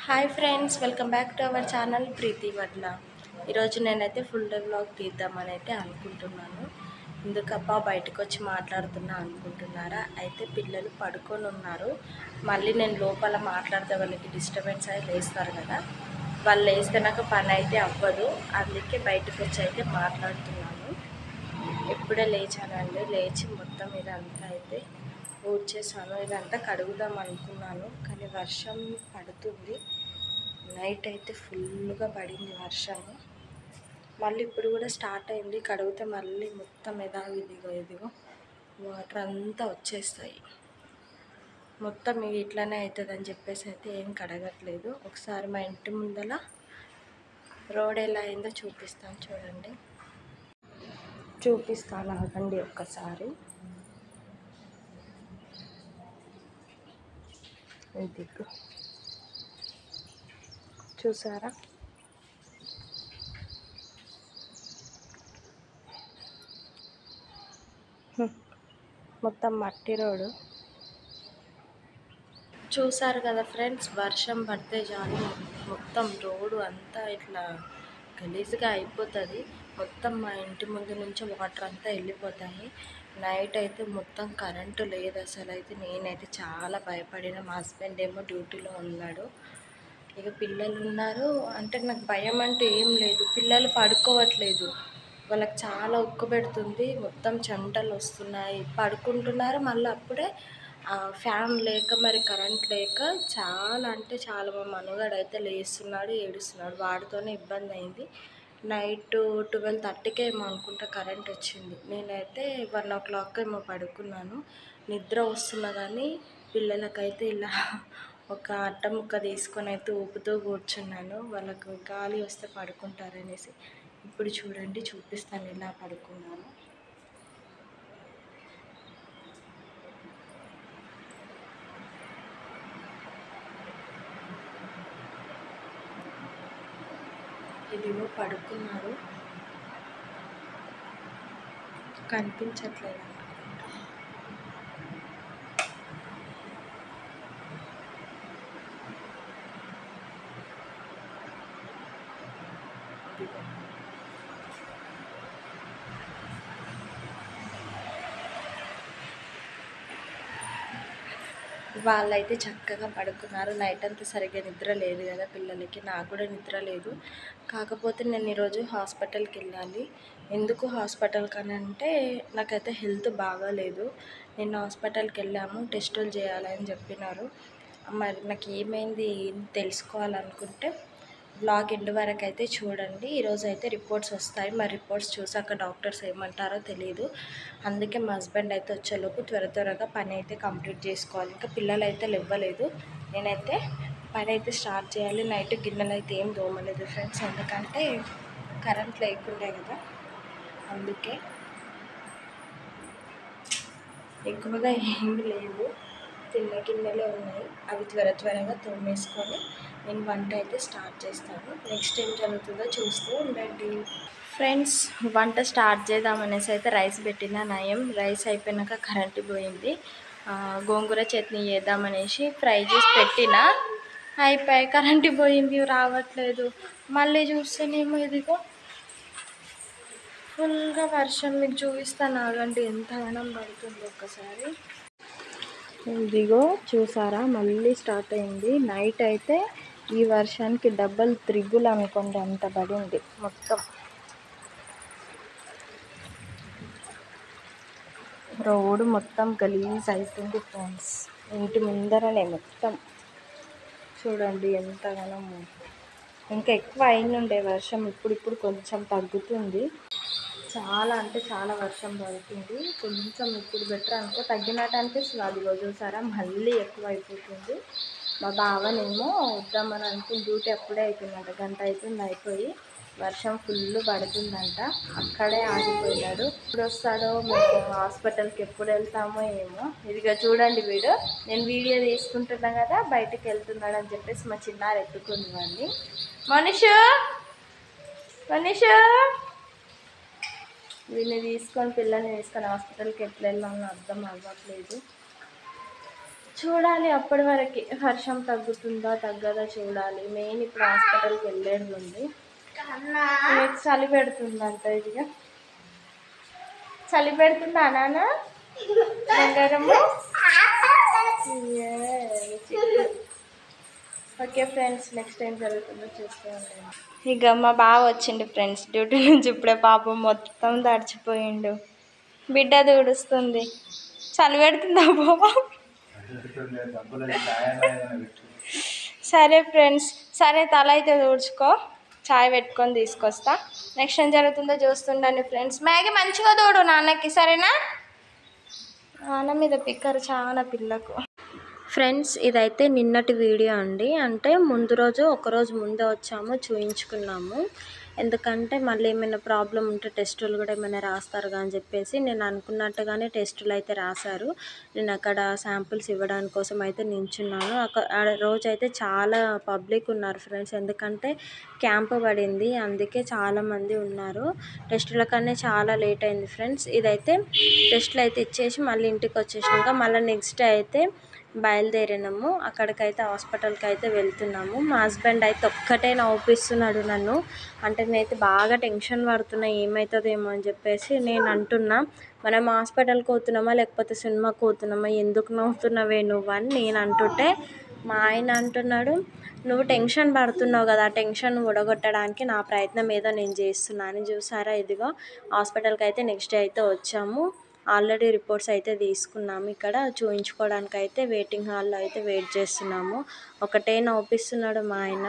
Hi friends, welcome back to our channel Preethi Vadla. ఈరోజు నేనైతే full day vlog తీద్దామని అయితే అనుకుంటున్నాను. ఎందుకబ్బా బయటకు వచ్చి మాట్లాడుతున్నా అనుకుంటున్నారా? అయితే పిల్లలు పడుకొని ఉన్నారు. మళ్ళీ నేను లోపల మాట్లాడితే వాళ్ళకి డిస్టర్బెన్స్ అయి లేస్తారు కదా. వాళ్ళు లేస్తే నాకు పని అయితే అవ్వదు. అందుకే బయటకు వచ్చి అయితే మాట్లాడుతున్నాను. ఎప్పుడే లేచానండి. లేచి మొత్తం ఇదంతా అయితే ఊడ్చేసాను. ఇదంతా కడుగుదాం అనుకున్నాను, కానీ వర్షం పడుతుంది. నైట్ అయితే ఫుల్గా పడింది వర్షము. మళ్ళీ ఇప్పుడు కూడా స్టార్ట్ అయింది. కడిగితే మళ్ళీ మొత్తం ఇదిగో వాటర్ అంతా వచ్చేస్తాయి. మొత్తం ఇట్లానే అవుతుంది అని చెప్పేసి అయితే ఏం కడగట్లేదు. ఒకసారి మా ఇంటి ముందల రోడ్ ఎలా అయిందో చూపిస్తాను, చూడండి. చూపిస్తాను ఆగండి ఒక్కసారి. ఇది చూసారా? మొత్తం మట్టి రోడ్డు. చూసారు కదా ఫ్రెండ్స్, వర్షం పడితే చాలు మొత్తం రోడ్డు అంతా ఇట్లా గలీజ్గా అయిపోతుంది. మొత్తం మా ఇంటి ముందు నుంచి వాటర్ అంతా వెళ్ళిపోతాయి. నైట్ అయితే మొత్తం కరెంటు లేదు అసలు. అయితే నేనైతే చాలా భయపడిన. మా హస్బెండ్ ఏమో డ్యూటీలో ఉన్నాడు. ఇక పిల్లలు ఉన్నారు అంటే నాకు భయం అంటే ఏం లేదు. పిల్లలు పడుకోవట్లేదు, వాళ్ళకి చాలా ఉక్కు పెడుతుంది. మొత్తం చెమటలు వస్తున్నాయి, పడుకుంటున్నారు. మళ్ళీ అప్పుడే ఫ్యాన్ లేక మరి కరెంట్ లేక చాలా అంటే చాలా మా మనగాడైతే లేస్తున్నాడు, ఏడుస్తున్నాడు. వాడితోనే ఇబ్బంది అయింది. నైట్ 12:30కే ఏమో అనుకుంటా కరెంట్ వచ్చింది. నేనైతే 1 o'clock ఏమో పడుకున్నాను. నిద్ర వస్తున్నా కానీ పిల్లలకైతే ఇలా ఒక అట్ట ముక్క తీసుకొని అయితే ఊపుతూ కూర్చున్నాను. వాళ్ళకు గాలి వస్తే పడుకుంటారనేసి. ఇప్పుడు చూడండి, చూపిస్తాను ఎలా పడుకున్నాను. ఇదిగో పడుకున్నారు, కనిపించట్లేదు. వాళ్ళైతే చక్కగా పడుకున్నారు. నైట్ అంతా సరిగ్గా నిద్ర లేదు కదా పిల్లలకి, నాకు కూడా నిద్ర లేదు. కాకపోతే నేను ఈరోజు హాస్పిటల్కి వెళ్ళాలి. ఎందుకు హాస్పిటల్కి అని అంటే, నాకైతే హెల్త్ బాగాలేదు. నిన్న హాస్పిటల్కి వెళ్ళాము, టెస్టులు చేయాలని చెప్పినారు. మరి నాకు ఏమైంది తెలుసుకోవాలనుకుంటే బ్లాగ్ ఎండ్ వరకు అయితే చూడండి. ఈరోజు అయితే రిపోర్ట్స్ వస్తాయి. మరి రిపోర్ట్స్ చూసాక డాక్టర్స్ ఏమంటారో తెలియదు. అందుకే మా హస్బెండ్ అయితే వచ్చేలోపు త్వరగా పని అయితే కంప్లీట్ చేసుకోవాలి. ఇంకా పిల్లలు అయితే లేవ్వలేదు. నేనైతే పని అయితే స్టార్ట్ చేయాలి. నైట్ గిన్నెలు అయితే ఏం దోమలేదు ఫ్రెండ్స్, ఎందుకంటే కరెంట్ లేకుండే కదా. అందుకే ఎక్కువగా ఏమి లేవు, చిన్న గిన్నెలే ఉన్నాయి. అవి త్వరగా తోమేసుకొని నేను వంట అయితే స్టార్ట్ చేస్తాను. నెక్స్ట్ ఏం జరుగుతుందో చూస్తూ ఉండండి ఫ్రెండ్స్. వంట స్టార్ట్ చేద్దామనేసి అయితే రైస్ పెట్టిన. నయం రైస్ అయిపోయినాక కరెంటు పోయింది. గోంగూర చట్నీ చేద్దామనేసి ఫ్రై చేసి పెట్టిన, అయిపోయి కరెంటు పోయింది, రావట్లేదు. మళ్ళీ చూస్తేనేమో ఇదిగో ఫుల్గా వర్షం. మీకు చూపిస్తాను ఆగండి ఎంతగానో పడుతుంది ఒక్కసారి. ఇదిగో చూసారా, మళ్ళీ స్టార్ట్ అయింది. నైట్ అయితే ఈ వర్షానికి డబల్ త్రిగులు అనుకోండి, అంత పడింది. మొత్తం రోడ్డు మొత్తం గలీజ్ అవుతుంది ఫ్రెండ్స్. ఇంటి ముందరనే మొత్తం చూడండి ఎంతగానో. ఇంకా ఎక్కువ అయినుండే వర్షం, ఇప్పుడు కొంచెం తగ్గుతుంది. చాలా అంటే చాలా వర్షం పడుతుంది. కొంచెం ఇప్పుడు బెటర్ అనుకో, తగ్గినట్టు అనిపిస్తుంది. అదిగో చూసారా, మళ్ళీ ఎక్కువ అయిపోతుంది. మా బావనేమో వద్దామని అనుకుని, డ్యూటీ అప్పుడే అయిపోయిందంట, గంట అవుతుంది అయిపోయి. వర్షం ఫుల్ పడుతుందంట, అక్కడే ఆగిపోయాడు. ఎప్పుడు వస్తాడో, మేము హాస్పిటల్కి ఎప్పుడు వెళ్తామో ఏమో. ఇదిగా చూడండి, నేను వీడియో తీసుకుంటున్నా కదా, బయటకు వెళ్తున్నాడు అని చెప్పేసి మా చిన్నారు ఎత్తుకుంది వాడిని. మనీషు వీళ్ళని తీసుకొని, పిల్లల్ని తీసుకొని హాస్పిటల్కి ఎట్లా వెళ్ళాలని అర్థం అవ్వట్లేదు. చూడాలి అప్పటి వరకు వర్షం తగ్గుతుందా తగ్గదా చూడాలి. మెయిన్ ఇప్పుడు హాస్పిటల్కి వెళ్ళేది ఉంది. చలి పెడుతుందంట. ఇదిగా చలి పెడుతుందా నాన్న బంగారము? ఓకే ఫ్రెండ్స్, నెక్స్ట్ టైం జరుగుతుందో చూస్తూ ఉంటాను. ఇక మా బావ వచ్చిండు ఫ్రెండ్స్ డ్యూటీ నుంచి. ఇప్పుడే పాపం మొత్తం తడిచిపోయిండు. బిడ్డ తుడుస్తుంది. చలి పెడుతుందా బాబా? సరే ఫ్రెండ్స్, సరే తల అయితే తుడుచుకో, చాయ్ పెట్టుకొని తీసుకొస్తా. నెక్స్ట్ ఏం జరుగుతుందో చూస్తుండండి ఫ్రెండ్స్. మ్యాగీ మంచిగా తోడు నాన్నకి, సరేనా? నాన్న మీద పిక్కరు చాలా పిల్లకు. ఫ్రెండ్స్, ఇదైతే నిన్నటి వీడియో అండి. అంటే ముందు రోజు ఒకరోజు ముందే వచ్చాము, చూయించుకున్నాము. ఎందుకంటే మళ్ళీ ఏమైనా ప్రాబ్లం ఉంటే టెస్టులు కూడా ఏమైనా రాస్తారు అని చెప్పేసి నేను అనుకున్నట్టుగానే టెస్టులు అయితే రాశారు. నేను అక్కడ శాంపిల్స్ ఇవ్వడానికి కోసం అయితే నించున్నాను. ఆ రోజైతే చాలా పబ్లిక్ ఉన్నారు ఫ్రెండ్స్. ఎందుకంటే క్యాంపు పడింది, అందుకే చాలామంది ఉన్నారు. టెస్టుల కన్నా చాలా లేట్ అయింది ఫ్రెండ్స్. ఇదైతే టెస్టులు అయితే ఇచ్చేసి మళ్ళీ ఇంటికి వచ్చేసినాక మళ్ళీ నెక్స్ట్ డే అయితే బయలుదేరినాము. అక్కడికైతే హాస్పిటల్కి అయితే వెళ్తున్నాము. మా హస్బెండ్ అయితే ఒక్కటే నవ్విస్తున్నాడు నన్ను. అంటే నేనైతే బాగా టెన్షన్ పడుతున్నా, ఏమవుతుందేమో అని చెప్పేసి. నేను అంటున్నా, మనం హాస్పిటల్కి పోతున్నామా లేకపోతే సినిమాకి పోతున్నామా, ఎందుకు నవ్వుతున్నావే నువ్వు అని నేను అంటుంటే మా ఆయన అంటున్నాడు, నువ్వు టెన్షన్ పడుతున్నావు కదా, ఆ టెన్షన్ ఊడగొట్టడానికి నా ప్రయత్నం ఏదో నేను చేస్తున్నాను. చూసారా, ఇదిగో హాస్పిటల్కి అయితే నెక్స్ట్ డే అయితే వచ్చాము. ఆల్రెడీ రిపోర్ట్స్ అయితే తీసుకున్నాము. ఇక్కడ చూయించుకోవడానికి అయితే వెయిటింగ్ హాల్లో అయితే వెయిట్ చేస్తున్నాము. ఒకటే నవ్విస్తున్నాడు మా ఆయన.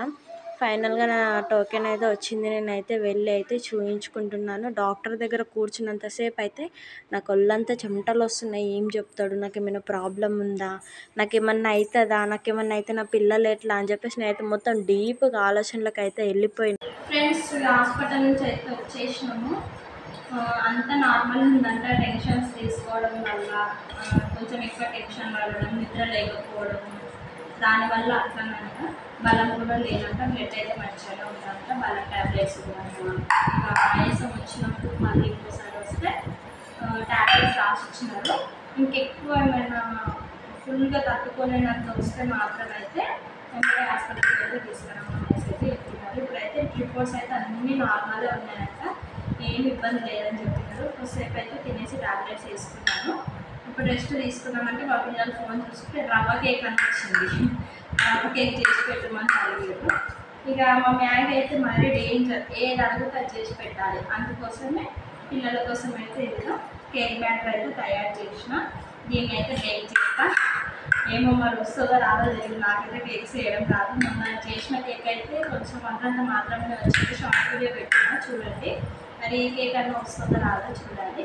ఫైనల్గా నా టోకెన్ అయితే వచ్చింది. నేనైతే వెళ్ళి అయితే చూయించుకుంటున్నాను. డాక్టర్ దగ్గర కూర్చున్నంతసేపు అయితే నాకు ఒళ్ళంతా చెమటలు వస్తున్నాయి. ఏం చెప్తాడు, నాకు ఏమైనా ప్రాబ్లం ఉందా, నాకేమన్నా అవుతుందా, నాకేమన్నా అయితే నా పిల్లలు ఎట్లా అని చెప్పేసి నేనైతే మొత్తం డీప్గా ఆలోచనలకు అయితే వెళ్ళిపోయింది. ఫ్రెండ్స్, హాస్పిటల్ నుంచి అయితే వచ్చేసినాము. అంతా నార్మల్ ఉందంట. టెన్షన్స్ తీసుకోవడం వల్ల కొంచెం ఎక్కువ టెన్షన్ పడడం, నిద్ర లేకపోవడం, దానివల్ల అట్లనంట. బలం కూడా లేదంట. బ్లడ్ అయితే మంచిగా ఉందంట. బలం ట్యాబ్లెట్స్ కూడా ఇంకా ఆయాసం వచ్చినప్పుడు మళ్ళీ ఇంకోసారి వస్తే ట్యాబ్లెట్స్ రాసి ఇచ్చినారు. ఇంకెక్కువ ఏమైనా ఫుల్గా తట్టుకోలేనంత వస్తే మాత్రమైతే వెంటనే హాస్పిటల్కి అయితే తీసుకురామనేసి అయితే చెప్తున్నారు. ఇప్పుడైతే రిపోర్ట్స్ అయితే అన్నీ నార్మల్గా ఉన్నాయంట, ఏమి ఇబ్బంది లేదని చెప్తున్నారు. కొద్దిసేపు అయితే తినేసి ట్యాబ్లెట్స్ వేసుకున్నాను. ఇప్పుడు రెస్ట్ తీసుకున్నామంటే మా పిల్లలు ఫోన్ చూసుకుంటే రవ్వ కేక్ అనిపించింది. రవ్వ కేక్ చేసి పెట్టమని అడిగారు. ఇక మా మ్యాగీ అయితే మరీ డేంజర్, ఏది అడుగుతా అది చేసి పెట్టాలి. అందుకోసమే పిల్లల కోసం అయితే ఇదిగా కేక్ బ్యాటర్ అయితే తయారు చేసిన. దీన్ని అయితే బేక్ చేస్తా. ఏమో మరి వస్తుందో రాదో తెలియదు. నాకైతే కేక్స్ చేయడం రాదు. మొన్న చేసిన కేక్ అయితే కొంచెం అంతంత మాత్రమే వచ్చింది. షార్ట్ వీడియో పెట్టినా చూడండి. మరి ఈ కేక్ అన్న వస్తుందో రాదో చూడాలి.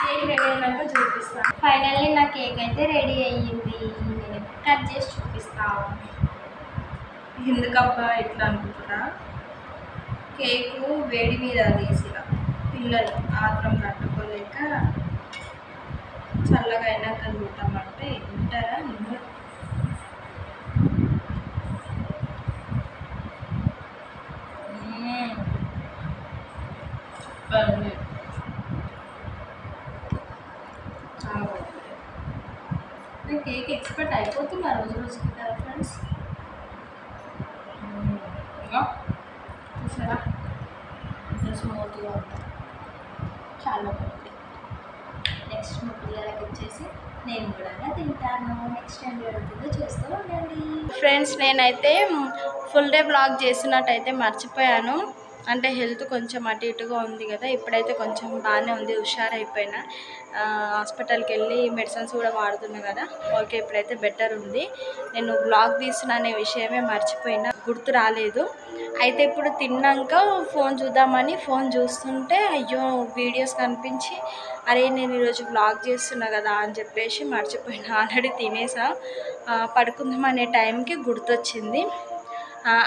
కేక్ రెడీ అయినాక చూపిస్తాను. ఫైనల్లీ నా కేక్ అయితే రెడీ అయ్యింది. నేను కట్ చేసి చూపిస్తాను. ఎందుకబ్బా ఇట్లా అనుకుంటున్నా, కేకు వేడి మీద తీసిరా పిల్లలు ఆత్రం తట్టుకోలేక చల్లగా అయినాక తింటామంటే తింటారా? నిన్ను నేను కేక్ ఎక్స్పర్ట్ అయిపోతున్నా రోజు రోజుకి కదా ఫ్రెండ్స్. చూసారా, స్మూత్గా ఉంటుంది, చాలా బాగుంది. నెక్స్ట్ మా పిల్లలకి వచ్చేసి నేను కూడా తింటాను. నెక్స్ట్ టైం జరుగుతుందో చూస్తూ ఉండండి ఫ్రెండ్స్. నేనైతే ఫుల్ డే బ్లాగ్ చేసినట్టయితే మర్చిపోయాను. అంటే హెల్త్ కొంచెం అటు ఇటుగా ఉంది కదా, ఇప్పుడైతే కొంచెం బాగానే ఉంది, హుషారైపోయినా. హాస్పిటల్కి వెళ్ళి మెడిసిన్స్ కూడా వాడుతున్నా కదా, ఓకే ఇప్పుడైతే బెటర్ ఉంది. నేను బ్లాగ్ తీస్తున్నా అనే విషయమే మర్చిపోయినా, గుర్తు రాలేదు. అయితే ఇప్పుడు తిన్నాక ఫోన్ చూద్దామని ఫోన్ చూస్తుంటే అయ్యో వీడియోస్ కనిపించి, అరే నేను ఈరోజు బ్లాగ్ చేస్తున్నా కదా అని చెప్పేసి మర్చిపోయినా. ఆల్రెడీ తినేసా, పడుకుందామనే టైంకి గుర్తొచ్చింది.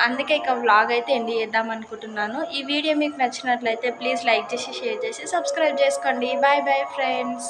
అందుకే ఇక వ్లాగ్ అయితే ఎండ్ చేద్దాం అనుకుంటున్నాను. ఈ వీడియో మీకు నచ్చినట్లయితే ప్లీజ్ లైక్ చేసి, షేర్ చేసి, సబ్స్క్రైబ్ చేసుకోండి. Bye bye friends.